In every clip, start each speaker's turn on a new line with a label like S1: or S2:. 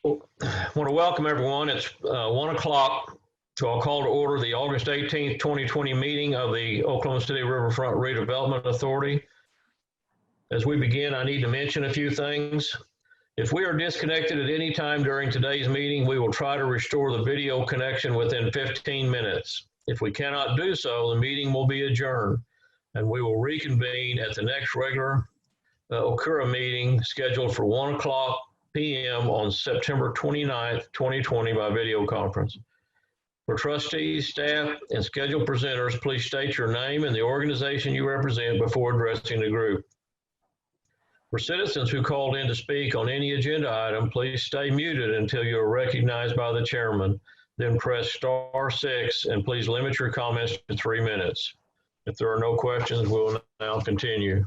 S1: I want to welcome everyone. It's 1 o'clock, so I'll call to order the August 18th, 2020 meeting of the Oklahoma City Riverfront Redevelopment Authority. As we begin, I need to mention a few things. If we are disconnected at any time during today's meeting, we will try to restore the video connection within 15 minutes. If we cannot do so, the meeting will be adjourned, and we will reconvene at the next regular Okura meeting scheduled for 1 o'clock p.m. on September 29th, 2020 by video conference. For trustees, staff, and scheduled presenters, please state your name and the organization you represent before addressing the group. For citizens who called in to speak on any agenda item, please stay muted until you are recognized by the chairman. Then press *6 and please limit your comments to 3 minutes. If there are no questions, we'll now continue.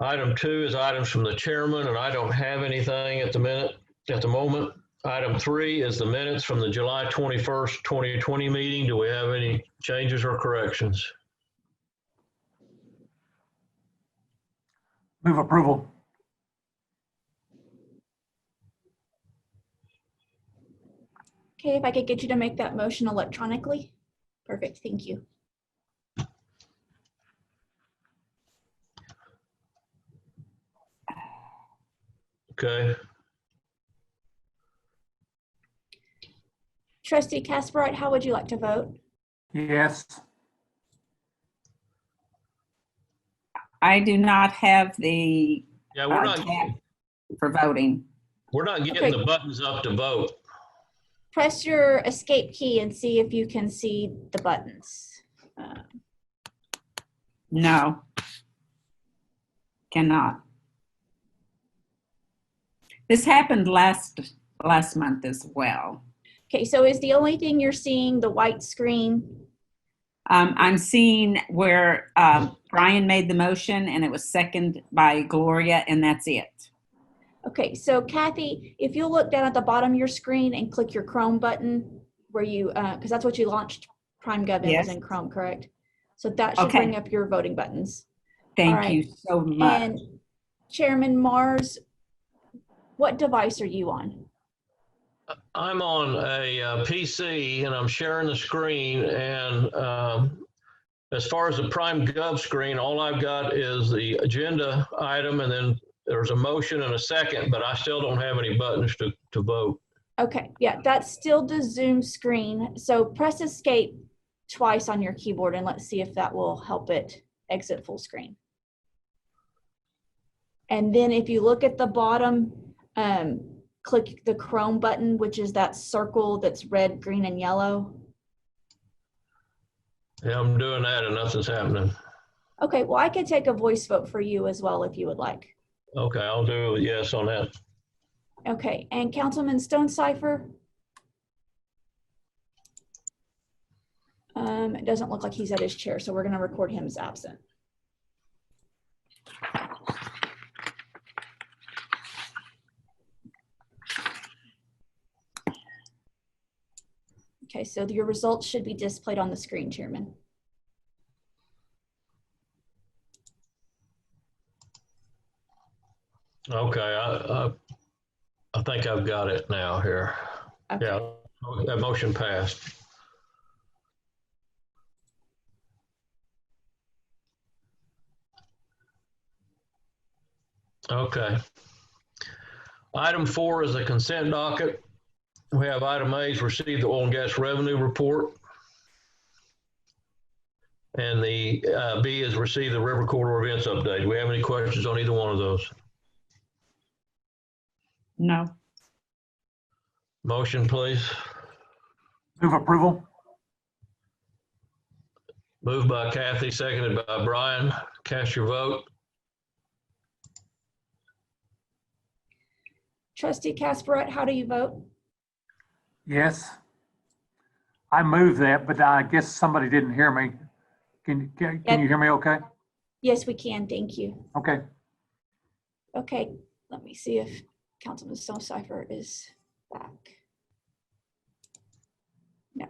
S1: Item 2 is items from the chairman, and I don't have anything at the moment. Item 3 is the minutes from the July 21st, 2020 meeting. Do we have any changes or corrections?
S2: Move approval.
S3: Okay, if I could get you to make that motion electronically. Perfect, thank you.
S1: Okay.
S3: Trustee Casperite, how would you like to vote?
S2: Yes.
S4: I do not have the
S1: Yeah, we're not
S4: tab for voting.
S1: getting the buttons up to vote.
S3: Press your escape key and see if you can see the buttons.
S4: No, cannot. This happened last month as well.
S3: Okay, so is the only thing you're seeing the white screen?
S4: I'm seeing where Brian made the motion and it was seconded by Gloria, and that's it.
S3: Okay, so Kathy, if you'll look down at the bottom of your screen and click your Chrome button where you, because that's what you launched PrimeGov
S4: Yes.
S3: was in Chrome, correct? So that should
S4: Okay.
S3: bring up your voting buttons.
S4: Thank you so much.
S3: And Chairman Mars, what device are you on?
S1: I'm on a PC and I'm sharing the screen, and as far as the PrimeGov screen, all I've got is the agenda item, and then there's a motion and a second, but I still don't have any buttons to vote.
S3: Okay, yeah, that's still the Zoom screen. So press escape twice on your keyboard and let's see if that will help it exit full screen. And then if you look at the bottom, click the Chrome button, which is that circle that's red, green, and yellow.
S1: Yeah, I'm doing that and nothing's happening.
S3: Okay, well, I could take a voice vote for you as well if you would like.
S1: Okay, I'll do a yes on that.
S3: Okay, and Councilman Stonecipher? It doesn't look like he's at his chair, so we're going to record him as absent. Okay, so your results should be displayed on the screen, Chairman.
S1: Okay, I think I've got it now here.
S3: Okay.
S1: Yeah, that motion passed. Okay. Item 4 is a consent docket. We have item A is receive the oil and gas revenue report. And the B is receive the river corridor events update. Do we have any questions on either one of those?
S4: No.
S1: Motion, please.
S2: Move approval.
S1: Moved by Kathy, seconded by Brian. Cast your vote.
S3: Trustee Casperette, how do you vote?
S2: Yes. I moved that, but I guess somebody didn't hear me. Can you hear me okay?
S3: Yes, we can. Thank you.
S2: Okay.
S3: Okay, let me see if Councilman Stonecipher is back. No.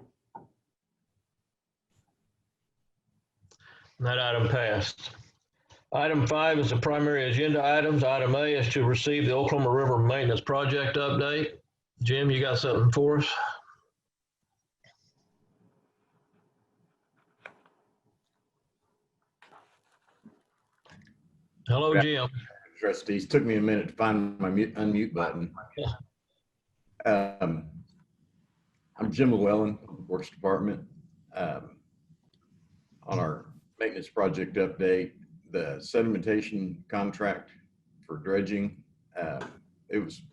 S1: That item passed. Item 5 is the primary agenda items. Item A is to receive the Oklahoma River Maintenance Project update. Jim, you got something for us? Hello, Jim.
S5: Trustees, took me a minute to find my unmute button. I'm Jim Llewellyn, Works Department. On our maintenance project update, the sedimentation contract for dredging, it was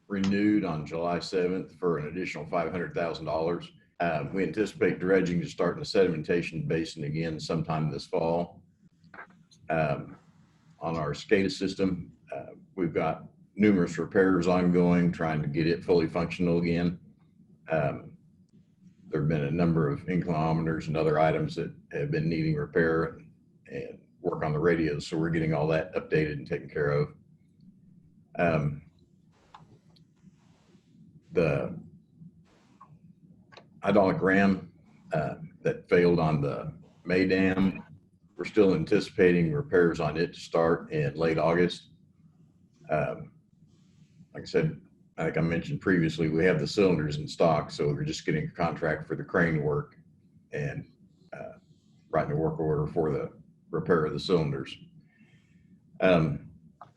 S5: renewed on July 7th for an additional $500,000. We anticipate dredging to start in the sedimentation basin again sometime this fall. On our SCADA system, we've got numerous repairs ongoing, trying to get it fully functional again. There have been a number of inclinometers and other items that have been needing repair and work on the radios, so we're getting all that updated and taken care of. The hydraulic ram that failed on the May Dam, we're still anticipating repairs on it to start in late August. Like I said, I think I mentioned previously, we have the cylinders in stock, so we're just getting a contract for the crane work and writing a work order for the repair of the cylinders. At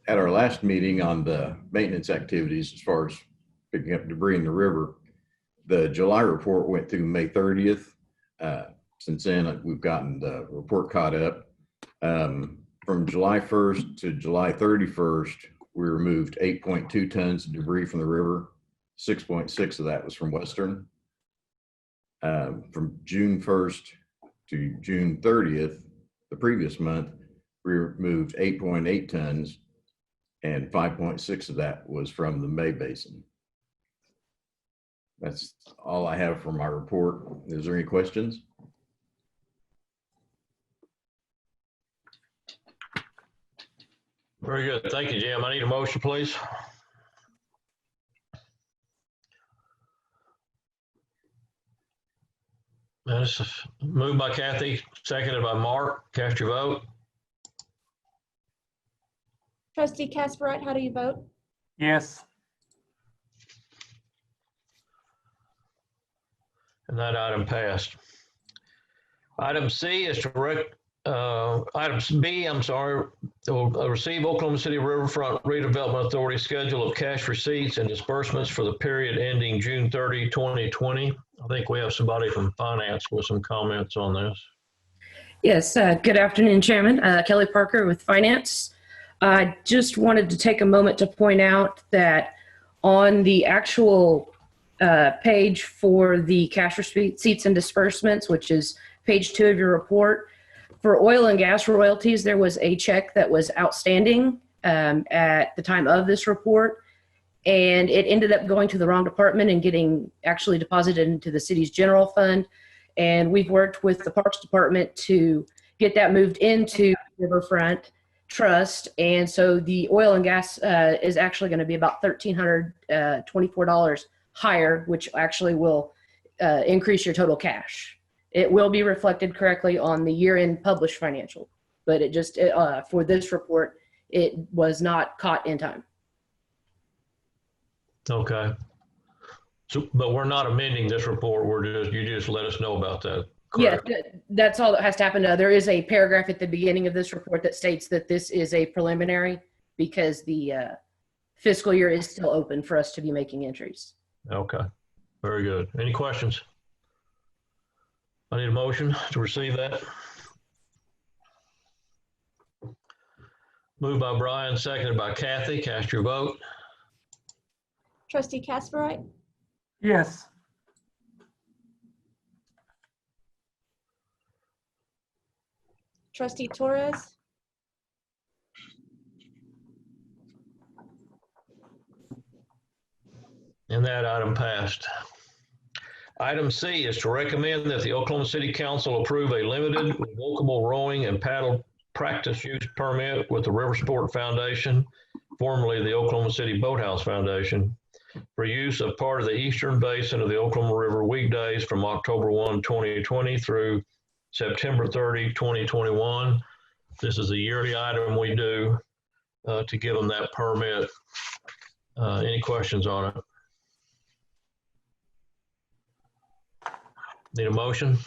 S5: our last meeting on the maintenance activities, as far as picking up debris in the river, the July report went through May 30th. Since then, we've gotten the report caught up. From July 1st to July 31st, we removed 8.2 tons of debris from the river. 6.6 of that was from Western. From June 1st to June 30th, the previous month, we removed 8.8 tons, and 5.6 of that was from the May Basin. That's all I have for my report. Is there any questions?
S1: Very good. Thank you, Jim. I need a motion, please. This is moved by Kathy, seconded by Mark. Cast your vote.
S3: Trustee Casperite, how do you vote?
S2: Yes.
S1: And that item passed. Item C is to item B, will receive Oklahoma City Riverfront Redevelopment Authority schedule of cash receipts and disbursements for the period ending June 30, 2020. I think we have somebody from finance with some comments on this.
S6: Yes, good afternoon, Chairman. Kelly Parker with Finance. I just wanted to take a moment to point out that on the actual page for the cash receipts and disbursements, which is page 2 of your report, for oil and gas royalties, there was a check that was outstanding at the time of this report, and it ended up going to the wrong department and getting actually deposited into the city's general fund. And we've worked with the Parks Department to get that moved into Riverfront Trust. And so the oil and gas is actually going to be about $1,324 higher, which actually will increase your total cash. It will be reflected correctly on the year-end published financial, but it just, for this report, it was not caught in time.
S1: Okay. So, but we're not amending this report. You just let us know about that. Correct?
S6: Yeah, that's all that has to happen. There is a paragraph at the beginning of this report that states that this is a preliminary because the fiscal year is still open for us to be making entries.
S1: Okay. Very good. Any questions? I need a motion to receive that. Moved by Brian, seconded by Kathy. Cast your vote.
S3: Trustee Casperite,
S2: Yes.
S3: Trustee Torres,
S1: And that item passed. Item C is to recommend that the Oklahoma City Council approve a limited revocable rowing and paddle practice use permit with the River Sport Foundation, formerly the Oklahoma City Boathouse Foundation, for use of part of the eastern basin of the Oklahoma River weekdays from October 1, 2020 through September 30, 2021. This is a yearly item we do to give them that permit. Any questions on it? Need a motion?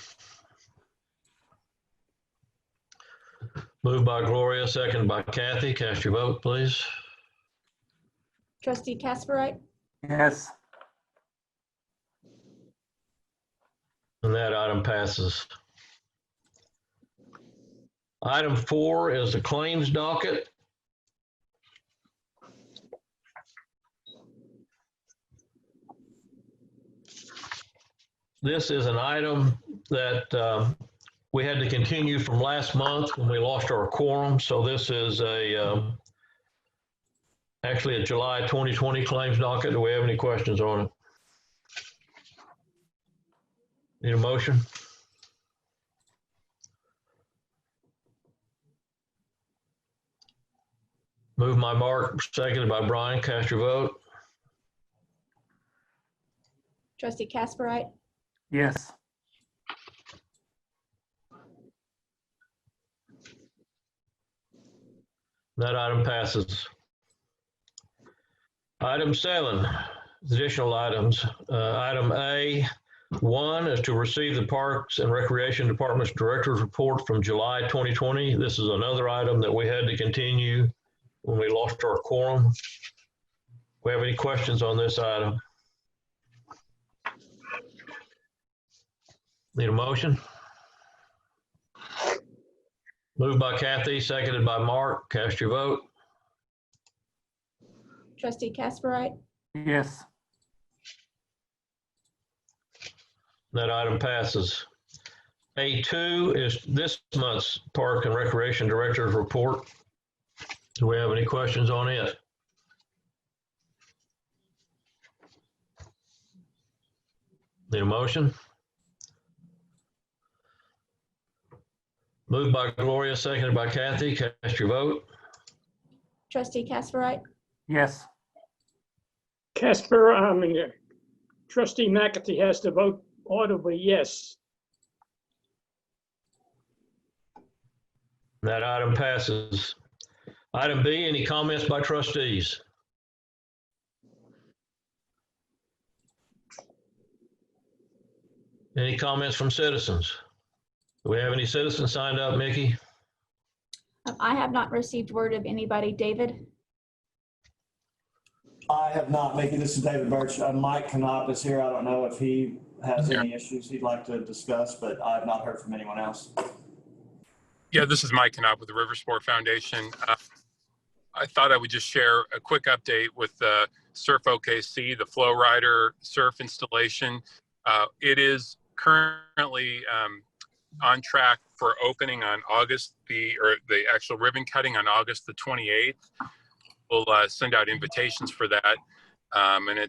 S1: Moved by Gloria, second by Kathy. Cast your vote, please.
S3: Trustee Casperite,
S2: Yes.
S1: And that item passes. Item 4 is the claims docket. This is an item that we had to continue from last month when we lost our quorum. So this is actually a July 2020 claims docket. Do we have any questions on it? Need a motion? Moved by Mark, seconded by Brian. Cast your vote.
S3: Trustee Casperite,
S2: Yes.
S1: That item passes. Item 7, additional items. Item A1 is to receive the Parks and Recreation Department's Director's Report from July 2020. This is another item that we had to continue when we lost our quorum. We have any questions on this item? Need a motion? Moved by Kathy, seconded by Mark. Cast your vote.
S3: Trustee Casperite,
S2: Yes.
S1: That item passes. A2 is this month's Park and Recreation Director's Report. Do we have any questions on it? Need a motion? Moved by Gloria, seconded by Kathy. Cast your vote.
S3: Trustee Casperite,
S2: Yes.
S7: Trustee McAtee has to vote audibly yes.
S1: That item passes. Item B, any comments by trustees? Any comments from citizens? Do we have any citizens signed up, Mickey?
S3: I have not received word of anybody. David?
S8: I have not, Mickey. This is David Birch. Mike Knopp is here. I don't know if he has any issues he'd like to discuss, but I have not heard from anyone else.
S9: Yeah, this is Mike Knopp with the River Sport Foundation. I thought I would just share a quick update with Surf OKC, the Flow Rider surf installation. It is currently on track for opening on the actual ribbon cutting on August the 28th. We'll send out invitations for that. And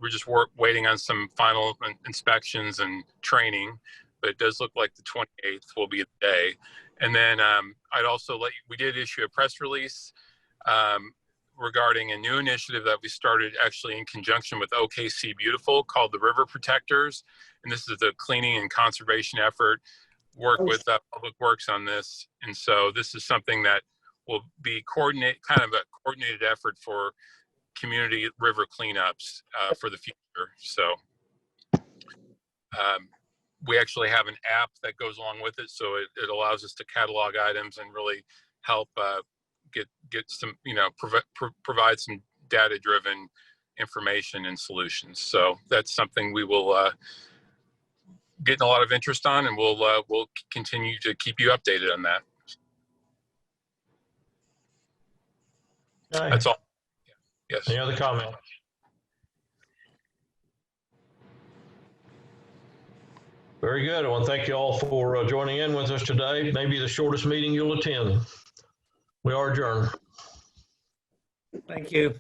S9: we're just waiting on some final inspections and training, but it does look like the 28th will be the day. And then I'd also we did issue a press release regarding a new initiative that we started actually in conjunction with OKC Beautiful called the River Protectors. And this is a cleaning and conservation effort, work with Public Works on this. And so this is something that will be kind of a coordinated effort for community river cleanups for the future. So we actually have an app that goes along with it. So it allows us to catalog items and really help get some, provide some data-driven information and solutions. So that's something we will get a lot of interest on, and we'll continue to keep you updated on that.
S1: Okay.
S9: That's all. Yes.
S1: Any other comments? Very good. I want to thank you all for joining in with us today. Maybe the shortest meeting you'll attend. We are adjourned.
S10: Thank you.